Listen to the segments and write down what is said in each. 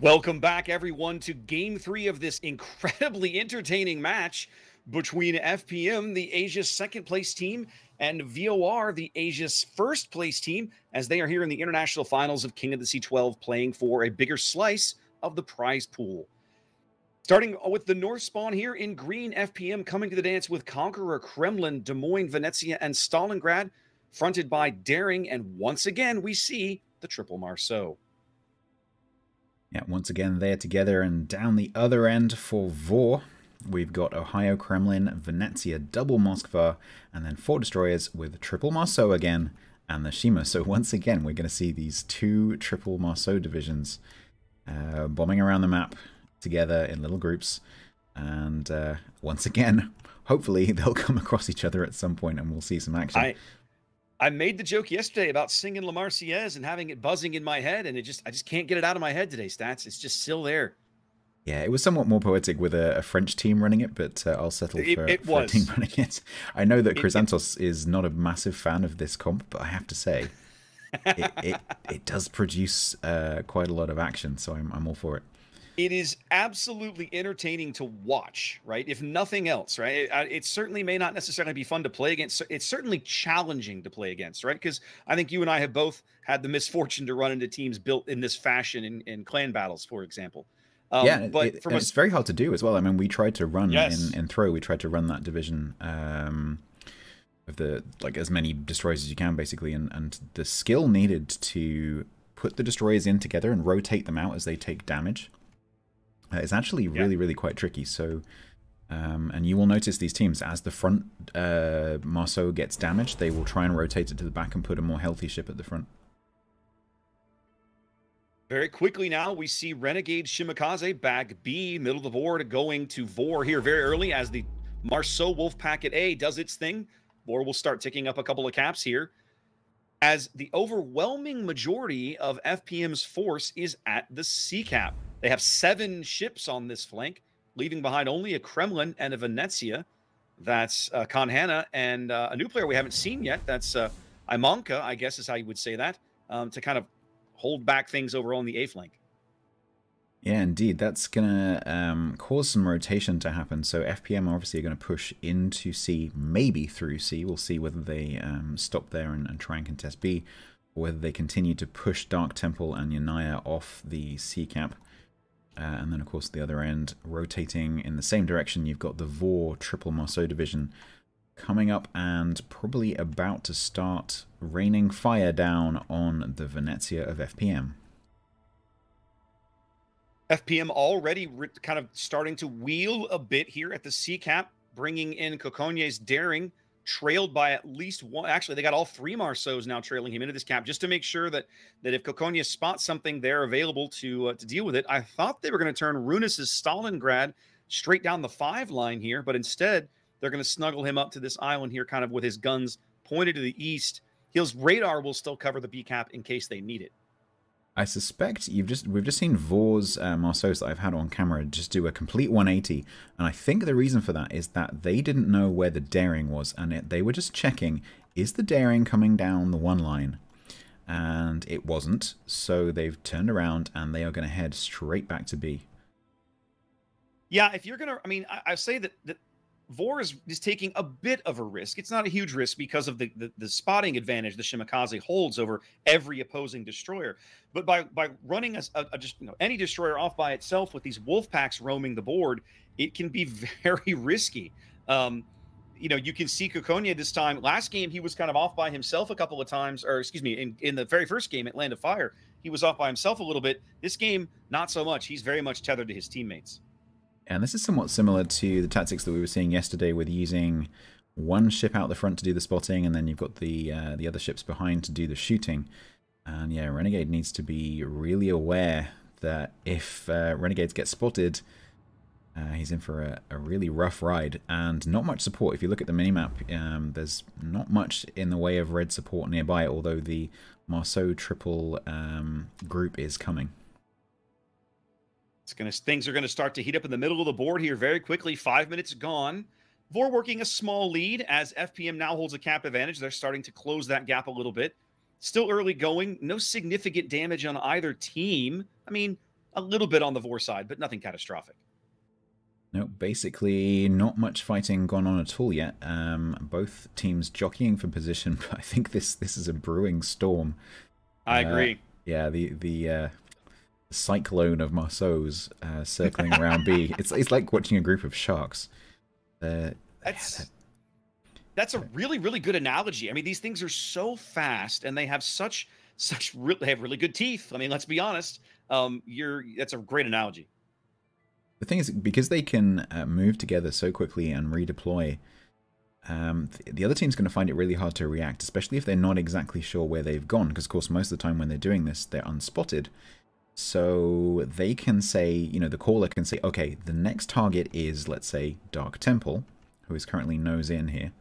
Welcome back, everyone, to Game 3 of this incredibly entertaining match between FPM, the Asia's second-place team, and VOR, the Asia's first-place team, as they are here in the international finals of King of the Sea 12, playing for a bigger slice of the prize pool. Starting with the North spawn here in green, FPM coming to the dance with Conqueror, Kremlin, Des Moines, Venezia, and Stalingrad, fronted by Daring, and once again, we see the Triple Marceau. Yeah, once again, they're together, and down the other end for VOR, we've got Ohio, Kremlin, Venezia, double Moskva, and then 4 destroyers with triple Marceau again, and the Shima. So once again, we're going to see these 2 triple Marceau divisions bombing around the map together in little groups. And once again, hopefully they'll come across each other at some point and we'll see some action. I made the joke yesterday about singing La Marseillaise and having it buzzing in my head, and I just can't get it out of my head today, Stats. It's just still there. Yeah, it was somewhat more poetic with a French team running it, but I'll settle for a team running it. I know that Chrysantos is not a massive fan of this comp, but I have to say, it does produce quite a lot of action, so I'm all for it. It is absolutely entertaining to watch, right? If nothing else, right? It certainly may not necessarily be fun to play against. It's certainly challenging to play against, right? Because I think you and I have both had the misfortune to run into teams built in this fashion in clan battles, for example. Yeah, but it's very hard to do as well. I mean, we tried to run in Throw. We tried to run that division of the as many destroyers as you can, basically, and the skill needed to put the destroyers in together and rotate them out as they take damage. It's actually really quite tricky. So, and you will notice these teams, as the front Marceau gets damaged, they will try and rotate it to the back and put a more healthy ship at the front. Very quickly now, we see Renegade Shimakaze bag B, middle of the board, going to VOR here very early as the Marceau Wolf Packet A does its thing. VOR will start ticking up a couple of caps here, as the overwhelming majority of FPM's force is at the C cap. They have 7 ships on this flank, leaving behind only a Kremlin and a Venezia. That's Kanhana and a new player we haven't seen yet. That's Imanka, I guess is how you would say that, to kind of hold back things over on the A flank. Yeah, indeed. That's going to cause some rotation to happen. So FPM obviously are going to push into C, maybe through C. We'll see whether they stop there and try and contest B, or whether they continue to push Dark Temple and Yanaya off the C cap. And then, of course, the other end, rotating in the same direction, you've got the VOR triple Marceau division coming up and probably about to start raining fire down on the Venezia of FPM. FPM already kind of starting to wheel a bit here at the C cap, bringing in Coconier's Daring, trailed by at least one. Actually, they got all 3 Marceaus now trailing him into this cap, just to make sure that if Coconier spots something, they're available to deal with it. I thought they were going to turn Runis' Stalingrad straight down the 5 line here, but instead they're going to snuggle him up to this island here, kind of with his guns pointed to the east. His radar will still cover the B cap in case they need it. I suspect we've just seen VOR's Marceaus that I've had on camera just do a complete 180, and I think the reason for that is that they didn't know where the Daring was, and they were just checking, is the Daring coming down the 1 line? And it wasn't, so they've turned around and they are going to head straight back to B. Yeah, if you're going to, I mean, I say that VOR is taking a bit of a risk. It's not a huge risk because of the spotting advantage the Shimakaze holds over every opposing destroyer. But by running just any destroyer off by itself with these wolf packs roaming the board, it can be very risky. You can see Coconia this time. Last game, he was kind of off by himself a couple of times, or excuse me, in the very first game at Land of Fire, he was off by himself a little bit. This game, not so much. He's very much tethered to his teammates. And this is somewhat similar to the tactics that we were seeing yesterday with using 1 ship out the front to do the spotting, and then you've got the other ships behind to do the shooting. And yeah, Renegade needs to be really aware that if Renegades get spotted, he's in for a really rough ride, and not much support. If you look at the minimap, there's not much in the way of red support nearby, although the Marceau triple group is coming. Things are going to start to heat up in the middle of the board here very quickly. 5 minutes gone. VOR working a small lead as FPM now holds a cap advantage. They're starting to close that gap a little bit. Still early going. No significant damage on either team. I mean, a little bit on the VOR side, but nothing catastrophic. No, basically not much fighting gone on at all yet. Both teams jockeying for position, but I think this is a brewing storm. I agree. Yeah, the cyclone of Marceaus circling around B. It's like watching a group of sharks. That's a really, really good analogy. I mean, these things are so fast, and they have they have really good teeth. I mean, let's be honest. That's a great analogy. The thing is, because they can move together so quickly and redeploy, the other team's going to find it really hard to react, especially if they're not exactly sure where they've gone, because, of course, most of the time when they're doing this, they're unspotted. So they can say, you know, the caller can say, okay, the next target is, let's say, Dark Temple, who is currently nose in here.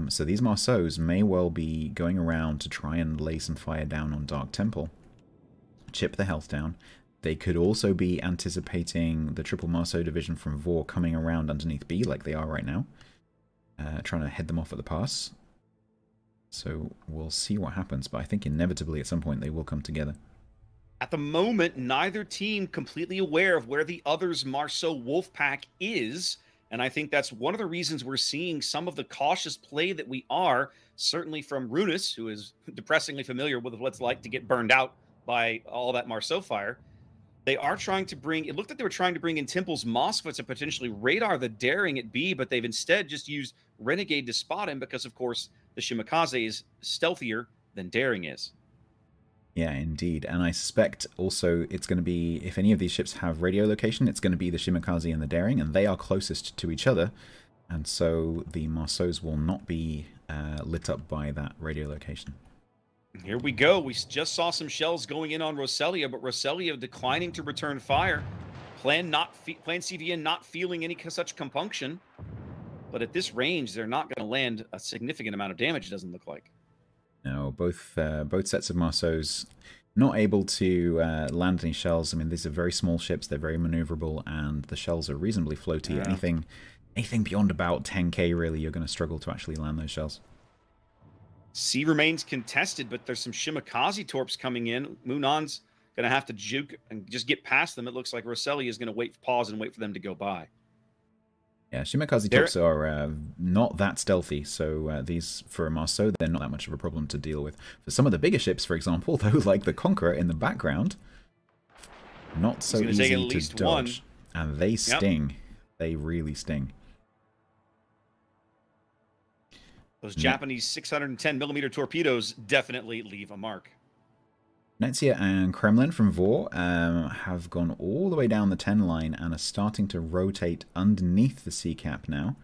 So these Marceaus may well be going around to try and lay some fire down on Dark Temple, chip the health down. They could also be anticipating the triple Marceau division from VOR coming around underneath B like they are right now, trying to head them off at the pass. So we'll see what happens, but I think inevitably at some point they will come together. At the moment, neither team completely aware of where the other's Marceau wolf pack is, and I think that's one of the reasons we're seeing some of the cautious play that we are, certainly from Runus, who is depressingly familiar with what it's like to get burned out by all that Marceau fire. They are trying to bring, it looked like they were trying to bring in Temple's Moskva to potentially radar the Daring at B, but they've instead just used Renegade to spot him because, of course, the Shimakaze is stealthier than Daring is. Yeah, indeed. And I suspect also it's going to be, if any of these ships have radio location, it's going to be the Shimakaze and the Daring, and they are closest to each other. And so the Marceaus will not be lit up by that radio location. Here we go. We just saw some shells going in on Roselia, but Roselia declining to return fire. Plan CVN not feeling any such compunction. But at this range, they're not going to land a significant amount of damage, it doesn't look like. No, both sets of Marceaus not able to land any shells. I mean, these are very small ships. They're very maneuverable, and the shells are reasonably floaty. Yeah. Anything beyond about 10k, really, you're going to struggle to actually land those shells. C remains contested, but there's some Shimakaze torps coming in. Munon's going to have to juke and just get past them. It looks like Roselia is going to pause and wait for them to go by. Yeah, Shimakaze torps are not that stealthy, so these, for a Marceau, they're not that much of a problem to deal with. For some of the bigger ships, for example, though, like the Conqueror in the background, not so easy to dodge. And they sting. Yep. They really sting. Those Japanese 610mm torpedoes definitely leave a mark. Netzia and Kremlin from VOR have gone all the way down the 10 line and are starting to rotate underneath the sea cap now.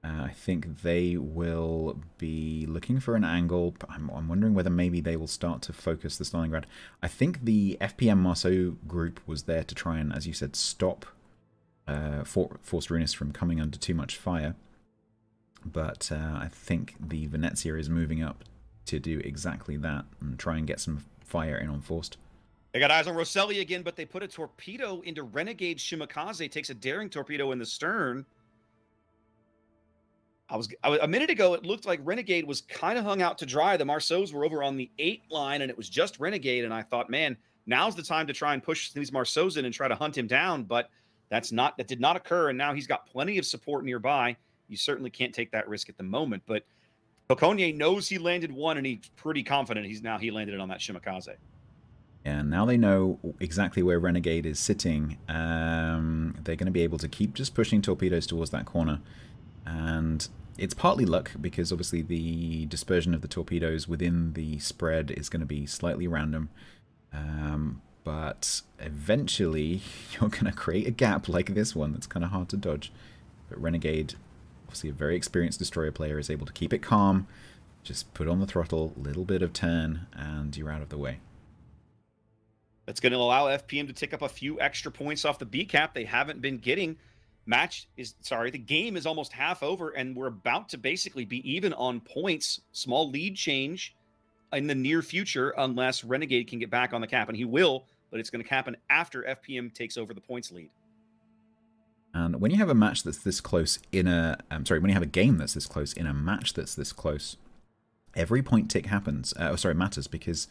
I think they will be looking for an angle. I'm wondering whether maybe they will start to focus the Stalingrad. I think the FPM Marceau group was there to try and, as you said, stop Force Runus from coming under too much fire. But I think the Venezia is moving up to do exactly that and try and get some fire in on Forced. They got eyes on Roselia again, but they put a torpedo into Renegade Shimakaze, takes a Daring torpedo in the stern. A minute ago, it looked like Renegade was kind of hung out to dry. The Marceaus were over on the 8 line, and it was just Renegade, and I thought, man, now's the time to try and push these Marceaus in and try to hunt him down, but that did not occur, and now he's got plenty of support nearby. You certainly can't take that risk at the moment, but Okonye knows he landed one, and he's pretty confident he landed it on that Shimakaze. And now they know exactly where Renegade is sitting. They're going to be able to keep just pushing torpedoes towards that corner. And it's partly luck, because obviously the dispersion of the torpedoes within the spread is going to be slightly random. But eventually, you're going to create a gap like this one that's kind of hard to dodge. But Renegade, obviously a very experienced destroyer player, is able to keep it calm, just put on the throttle, little bit of turn, and you're out of the way. That's going to allow FPM to tick up a few extra points off the B cap they haven't been getting. The game is almost half over, and we're about to basically be even on points. Small lead change in the near future, unless Renegade can get back on the cap, and he will, but it's going to happen after FPM takes over the points lead. And when you have a match that's this close in a... when you have a game that's this close in a match that's this close, every point tick matters, because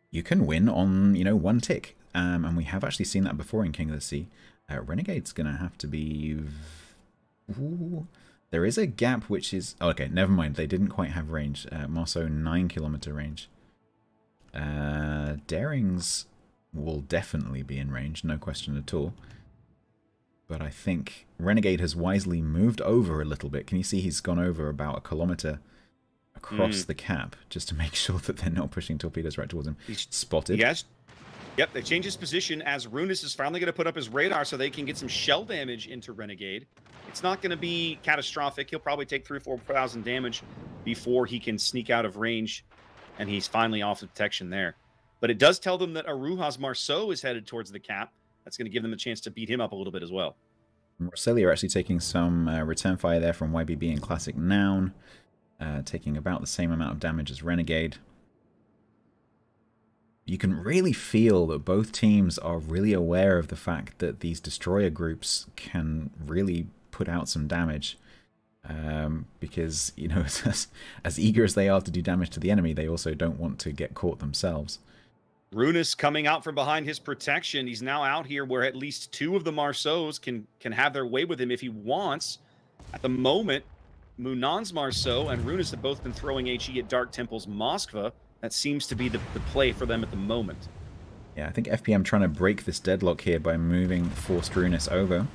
you can win on, one tick. and we have actually seen that before in King of the Sea. Renegade's going to have to be... Ooh. There is a gap which is... Oh, okay, never mind. They didn't quite have range. Marceau, 9-kilometer range. Daring's will definitely be in range, no question at all. But I think Renegade has wisely moved over a little bit. Can you see he's gone over about 1 kilometer across the cap just to make sure that they're not pushing torpedoes right towards him? He's spotted. Yes. Yep, they changed his position as Runus is finally going to put up his radar so they can get some shell damage into Renegade. It's not going to be catastrophic. He'll probably take 3,000 or 4,000 damage before he can sneak out of range, and he's finally off the detection there. But it does tell them that Aruha's Marceau is headed towards the cap. That's going to give them a chance to beat him up a little bit as well. Marcelli are actually taking some return fire there from YBB and Classic Noun, taking about the same amount of damage as Renegade. You can really feel that both teams are really aware of the fact that these destroyer groups can really put out some damage. Because, you know, as eager as they are to do damage to the enemy, they also don't want to get caught themselves. Runus coming out from behind his protection. He's now out here where at least 2 of the Marceaus can have their way with him if he wants. At the moment, Munan's Marceau and Runus have both been throwing HE at Dark Temple's Moskva. That seems to be the play for them at the moment. Yeah, I think FPM trying to break this deadlock here by moving Forced Runus over.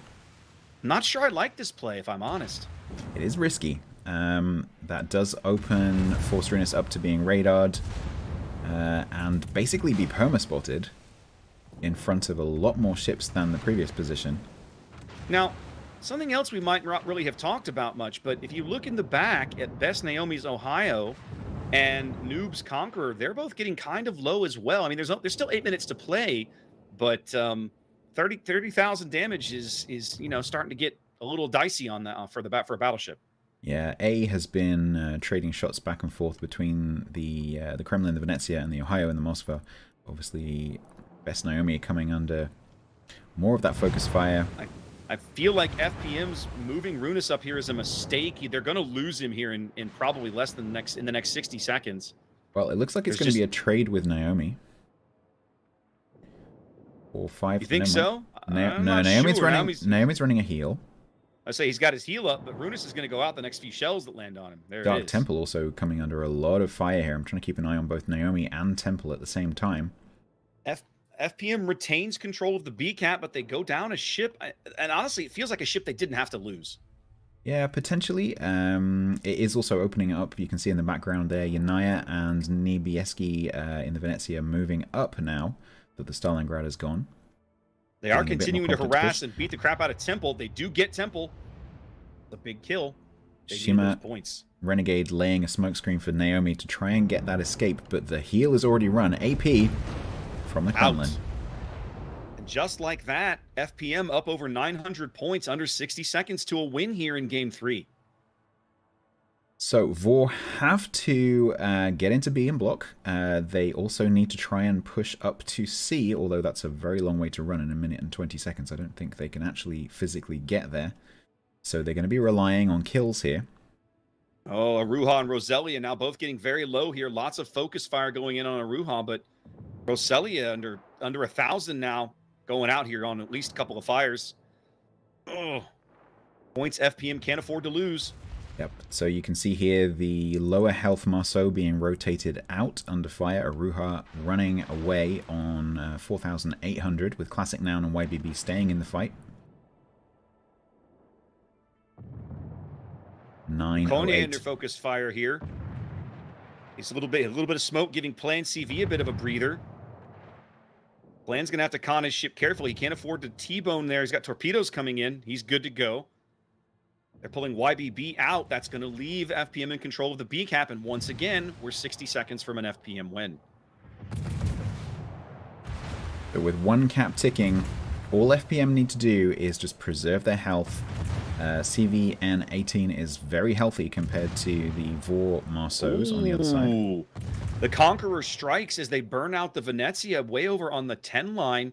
Not sure I like this play, if I'm honest. It is risky. That does open Forced Runus up to being radared and basically be perma-spotted in front of a lot more ships than the previous position. Now, something else we might not really have talked about much, but if you look in the back at Best Naomi's Ohio and Noob's Conqueror, they're both getting kind of low as well. I mean, there's still 8 minutes to play, but 30,000 damage is you know, starting to get a little dicey on that for a battleship. Yeah, A has been trading shots back and forth between the Kremlin, the Venezia, and the Ohio and the Moskva. Obviously, Best Naomi coming under more of that focus fire. I feel like FPM's moving Runus up here is a mistake. They're going to lose him here in probably less than the next 60 seconds. Well, it looks like it's going to be a trade with Naomi. Or 5. You think so? No, Naomi's sure. running. Naomi's running a heal. I say he's got his heal up, but Runus is going to go out the next few shells that land on him. There Dark it is. Temple also coming under a lot of fire here. I'm trying to keep an eye on both Naomi and Temple at the same time. FPM retains control of the B-Cap, but they go down a ship. And honestly, it feels like a ship they didn't have to lose. Yeah, potentially. It is also opening up. You can see in the background there, Yanaya and Niebieski in the Venezia moving up now that the Stalingrad is gone. They are continuing to harass and beat the crap out of Temple. They do get Temple. The big kill. They need those points. Renegade laying a smokescreen for Naomi to try and get that escape, but the heal is already run. AP from the Kremlin. And just like that, FPM up over 900 points, under 60 seconds to a win here in Game 3. So VOR have to get into B and block. They also need to try and push up to C, although that's a very long way to run in 1 minute and 20 seconds. I don't think they can actually physically get there. So they're going to be relying on kills here. Oh, Aruha and Roselia now both getting very low here. Lots of focus fire going in on Aruha, but Roselia under 1,000 now, going out here on at least a couple of fires. Oh, points FPM can't afford to lose. Yep, so you can see here the lower health Marceau being rotated out under fire. Aruha running away on 4,800 with Classic Noun and YBB staying in the fight. 908. Konya under focus fire here. He's a little bit of smoke giving Plan CV a bit of a breather. Plan's gonna have to con his ship carefully. He can't afford to T-bone there. He's got torpedoes coming in. He's good to go. They're pulling YBB out. That's going to leave FPM in control of the B-Cap. And once again, we're 60 seconds from an FPM win. But with one cap ticking, all FPM need to do is just preserve their health. CVN-18 is very healthy compared to the VOR Marceaus on the other side. The Conqueror strikes as they burn out the Venezia way over on the 10 line.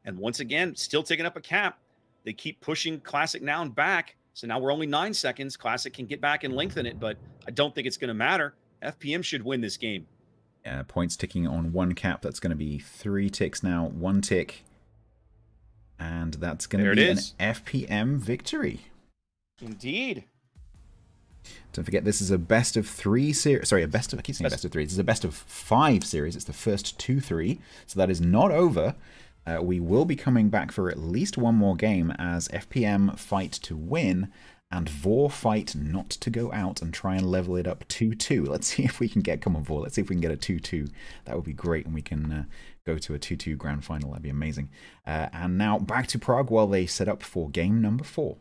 And once again, still taking up a cap. They keep pushing Classic Noun back. So now we're only 9 seconds. Classic can get back and lengthen it, but I don't think it's going to matter. FPM should win this game. Points ticking on one cap. That's going to be 3 ticks now. 1 tick. And that's going to be an FPM victory. Indeed. Don't forget, this is a best of 3 series. Sorry, I keep saying best of 3. This is a best of 5 series. It's the first 2-3. So that is not over. We will be coming back for at least one more game as FPM fight to win and VOR fight not to go out and try and level it up 2-2. Let's see if we can get, come on VOR, let's see if we can get a 2-2. That would be great, and we can go to a 2-2 grand final. That'd be amazing. And now back to Prague while they set up for game number 4.